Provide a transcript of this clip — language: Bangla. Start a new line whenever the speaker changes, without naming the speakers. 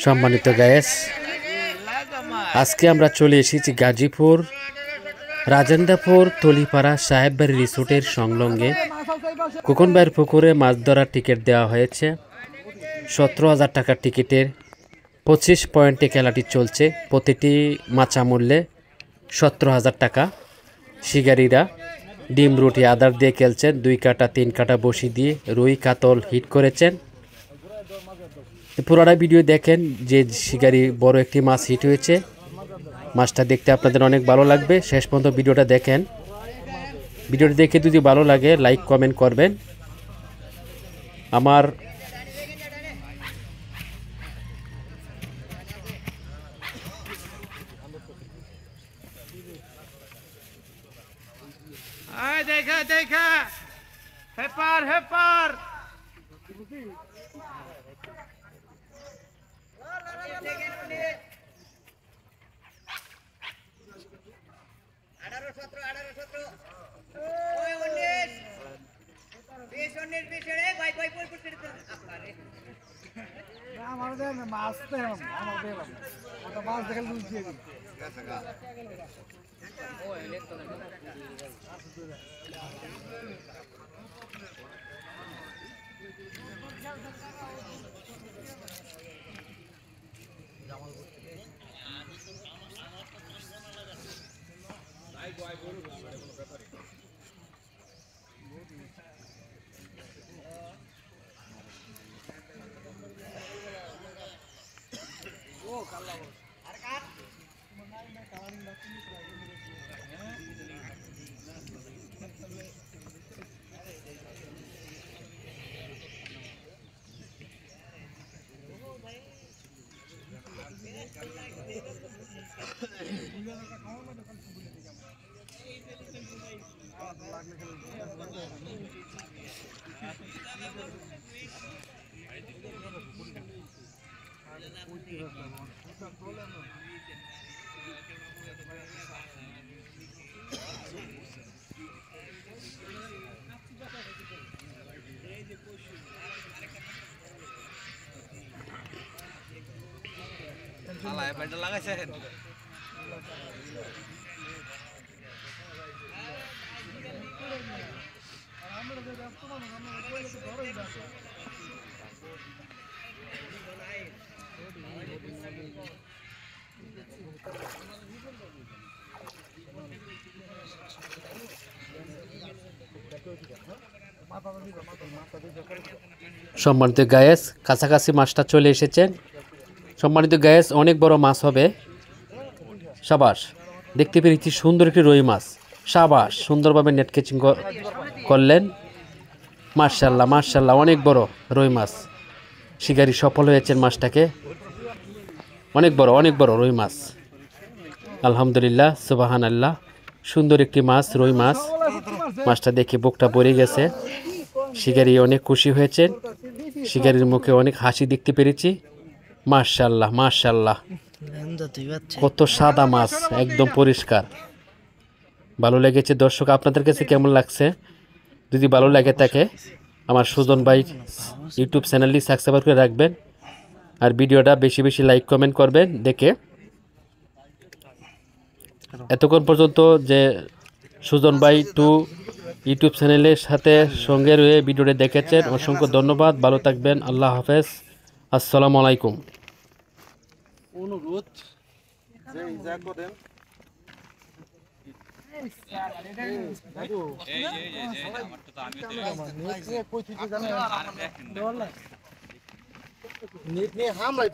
সম্মানিত গায়েস, আজকে আমরা চলে এসেছি গাজীপুর রাজেন্দ্রপুর তলিপাড়া সাহেববাড়ি রিসোর্টের সংলগ্নে খোকনবাইয়ের পুকুরে মাছ ধরার টিকিট দেওয়া হয়েছে। 17,000 টাকার টিকিটের 25 পয়েন্টে খেলাটি চলছে। প্রতিটি মাচা মূল্যে 17,000 টাকা। শিকারীরা ডিম রুটি আদার দিয়ে খেলছেন। 2 কাটা 3 কাটা বসি দিয়ে রুই কাতল হিট করেছেন। পুরোটা ভিডিও দেখেন যে শিকারি বড় একটি মাছ হিট হয়েছে। মাছটা দেখতে আপনাদের অনেক ভালো লাগবে। শেষ পর্যন্ত ভিডিওটা দেখেন। ভিডিওটা দেখে যদি ভালো লাগে লাইক কমেন্ট করবেন। আমার
দেখা দেখা হেপার হেপার মাছ দেখে লাগাইছেন
সম্মানিত গায়েস, কাছাকাছি মাছটা চলে এসেছেন। সম্মানিত গায়েস, অনেক বড় মাছ হবে। সাবাস, দেখতে পেরেছি সুন্দর একটি রুই মাছ। সাবাস, সুন্দরভাবে নেট ক্যাচিং করলেন। মাশাআল্লাহ মাশাআল্লাহ, অনেক বড় রুই মাছ। শিকারি সফল হয়েছেন মাছটাকে। অনেক বড় রুই মাছ। আলহামদুলিল্লাহ, সুবহানাল্লাহ। সুন্দর একটি মাছ, রুই মাছ। মাছটা দেখে বুকটা ভরে গেছে। শিকারি অনেক খুশি হয়েছেন। শিকারির মুখে অনেক হাসি দেখতে পেরেছি। মাশাআল্লাহ মাশাআল্লাহ, কত সাদা মাছ, একদম পরিষ্কার। ভালো লেগেছে। দর্শক, আপনাদের কাছে কেমন লাগছে? যদি ভালো লাগে থাকে আমার সুজন ভাই ইউটিউব চ্যানেলটি সাবস্ক্রাইব করে রাখবেন। আর ভিডিওটা বেশি বেশি লাইক কমেন্ট করবেন দেখে। এতক্ষণ পর্যন্ত যে সুজন ভাই 2 ইউটিউব চ্যানেলের সাথে সঙ্গে রয়ে ভিডিওটি দেখেছেন, অসংখ্য ধন্যবাদ। ভালো থাকবেন। আল্লাহ হাফেজ। আসসালামু আলাইকুম।
অনুরোধ যে ইজা করেন নেট নিয়ে হামলাই